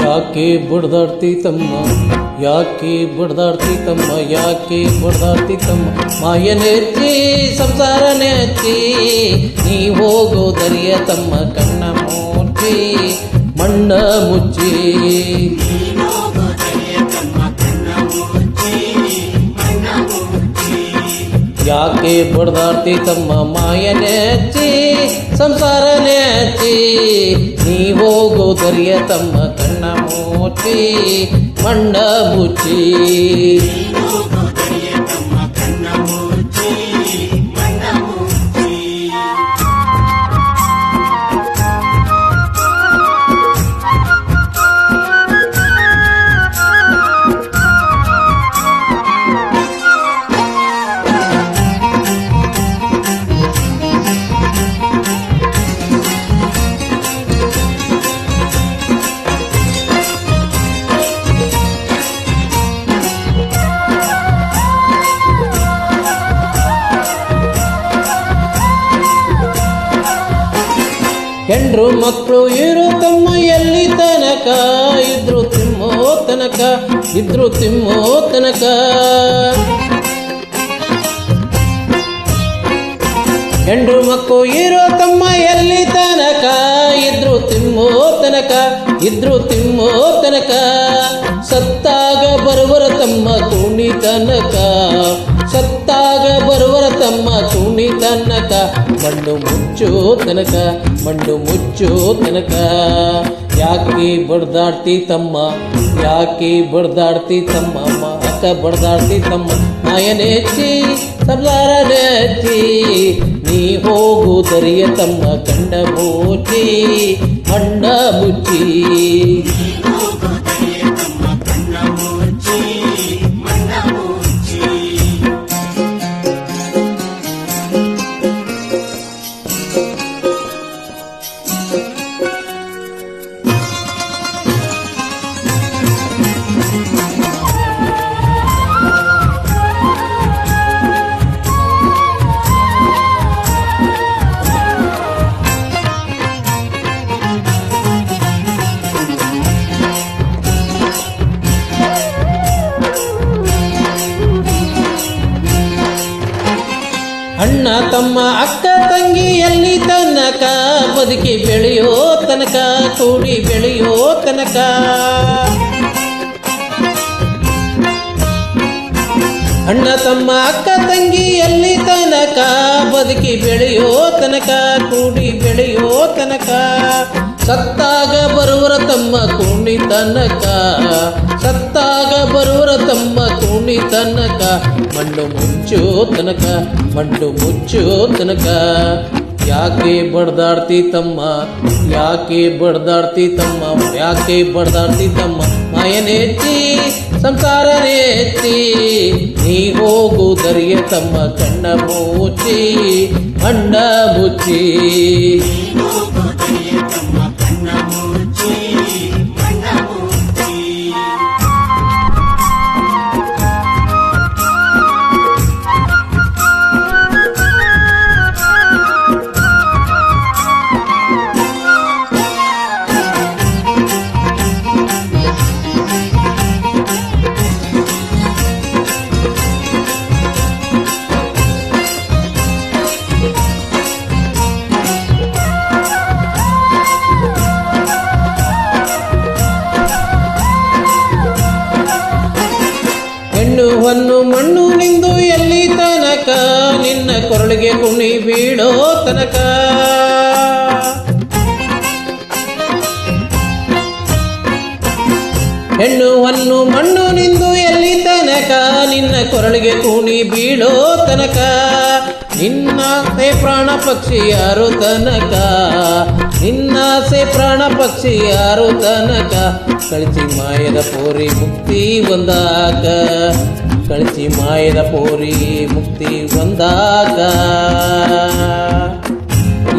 ಯಾಕೆ ಬಡ್ದಾಡ್ತಿ ತಮ್ಮ, ಯಾಕೆ ಬಡ್ದಾಡ್ತಿ ತಮ್ಮ, ಯಾಕೆ ಬಡ್ದಾಡ್ತಿ ತಮ್ಮ, ಮಾಯ ನೆಚ್ಚಿ ಸಂಸಾರ ನೆಚ್ಚಿ ನೀ ಹೋಗೋ ದರಿಯ ತಮ್ಮ, ಕಣ್ಣ ಮುಚ್ಚಿ ಮಣ್ಣ ಮುಚ್ಚಿ. ಯಾಕೆ ಬಡ್ದಾಡ್ತಿ ತಮ್ಮ, ಮಾಯ ನೆಚ್ಚಿ ಸಂಸಾರ ನೆಚ್ಚಿ ನೀ ಹೋಗೋ ದರಿಯ ತಮ್ಮ, ಕಣ್ಣ ಮುಚ್ಚಿ ಮಣ್ಣ ಮುಚ್ಚಿ. ಹೆಂಡ್ರು ಮಕ್ಕಳು ಇರು ತಮ್ಮ ಎಲ್ಲಿ ತನಕ, ಇದ್ರು ತಿಮ್ಮೋ ತನಕ, ಇದ್ರು ತಿಮ್ಮೋ ತನಕ. ಹೆಂಡ್ರು ಮಕ್ಕಳು ಇರೋ ತಮ್ಮ ಎಲ್ಲಿ ತನಕ, ಇದ್ರು ತಿಮ್ಮೋ ತನಕ, ಇದ್ರು ತಿಮ್ಮೋ ತನಕ. ಸತ್ತಾಗ ಬರುವರ ತಮ್ಮ ತುಣಿ ತನಕ, ಸತ್ತಾಗ ಬರುವರ ತಮ್ಮ ತುಣಿ ತನಕ. ಮಣ್ಣು ಮುಚ್ಚೋ ತನಕ, ಮಣ್ಣು ಮುಚ್ಚೋ ತನಕ. ಯಾಕೆ ಬಡ್ದಾಡ್ತಿ ತಮ್ಮ, ಯಾಕೆ ಬಡ್ದಾಡ್ತಿ ತಮ್ಮ, ಅಕ್ಕ ಬಡ್ದಾಡ್ತಿ ತಮ್ಮ, ಮಾಯನೆಚ್ಚಿ ಸಂಸಾರ ನೆಚ್ಚಿ ನೀ ಹೋಗು ದರಿಯ ತಮ್ಮ, ಕಂಡ ಮುಚ್ಚಿ ಮಣ್ಣ ಮುಚ್ಚಿ. ಅಣ್ಣ ತಮ್ಮ ಅಕ್ಕ ತಂಗಿ ಎಲ್ಲಿ ತನಕ, ಬದುಕಿ ಬೆಳೆಯೋ ತನಕ, ಕೂಡಿ ಬೆಳೆಯೋ ತನಕ. ಅಣ್ಣ ತಮ್ಮ ಅಕ್ಕ ತಂಗಿ ಎಲ್ಲಿ ತನಕ, ಬದುಕಿ ಬೆಳೆಯೋ ತನಕ, ಕೂಡಿ ಬೆಳೆಯೋ ತನಕ. ಸತ್ತಾಗ ಬರುವರ ತಮ್ಮ ಕುಣಿ ತನಕ, ಸತ್ತಾಗ ಬರುವರ ತಮ್ಮ ಕುಣಿ ತನಕ. ಮಣ್ಣು ಮುಚ್ಚೋ ತನಕ, ಮಣ್ಣು ಮುಚ್ಚೋ ತನಕ. ಯಾಕೆ ಬಡ್ದಾಡ್ತಿ ತಮ್ಮ, ಯಾಕೆ ಬಡ್ದಾಡ್ತಿ ತಮ್ಮ, ಯಾಕೆ ಬಡ್ದಾಡ್ತಿ ತಮ್ಮ, ಮಾಯನೆಚ್ಚಿ ಸಂಸಾರ ನೆಚ್ಚಿ ನೀ ಹೋಗು ದರಿಯ ತಮ್ಮ, ಕಣ್ಣ ಮುಚ್ಚಿ ಮಣ್ಣ ಮುಚ್ಚಿ. ಹೊನ್ನು ಮಣ್ಣು ನಿಂದು ಎಲ್ಲಿ ತನಕ, ನಿನ್ನ ಕೊರಳಿಗೆ ಕುಣಿ ಬೀಳೋ ತನಕ. ಹೆಣ್ಣು ಹೊನ್ನು ಮಣ್ಣು ನಿಂದು ಎಲ್ಲಿ ತನಕ, ನಿನ್ನ ಕೊರಳಿಗೆ ಕುಣಿ ಬೀಳೋ ತನಕ. ನಿನ್ನಾಸೆ ಪ್ರಾಣ ಪಕ್ಷಿ ಯಾರು ತನಕ, ನಿನ್ನಾಸೆ ಪ್ರಾಣ ಪಕ್ಷಿ ಯಾರು ತನಕ. ಕಳಿಸಿ ಮಾಯದ ಪೋರಿ ಮುಕ್ತಿ ಒಂದಾಗ, ಕಳಿಸಿ ಮಾಯದ ಪೋರಿ ಮುಕ್ತಿ ಒಂದಾಗ.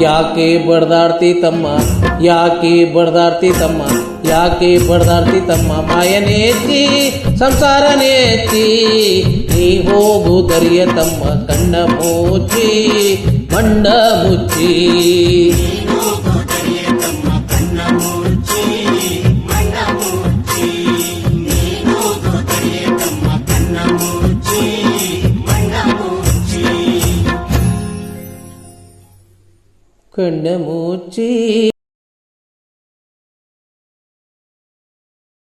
ಯಾಕೆ ಬಡ್ದಾಡ್ತಿ ತಮ್ಮ, ಯಾಕೆ ಬಡ್ದಾಡ್ತಿ ತಮ್ಮ, ಯಾಕೆ ಬಡ್ದಾಡ್ತಿ ತಮ್ಮ, ಮಾಯನೆಚ್ಚಿ ಸಂಸಾರ ನೆಚ್ಚಿ ನೀ ಹೋಗು ದರಿಯ ತಮ್ಮ, ಕಣ್ಣ ಮುಚ್ಚಿ ಮಣ್ಣ ಮುಚ್ಚಿ. ಕಣ್ಣ ಮುಚ್ಚಿ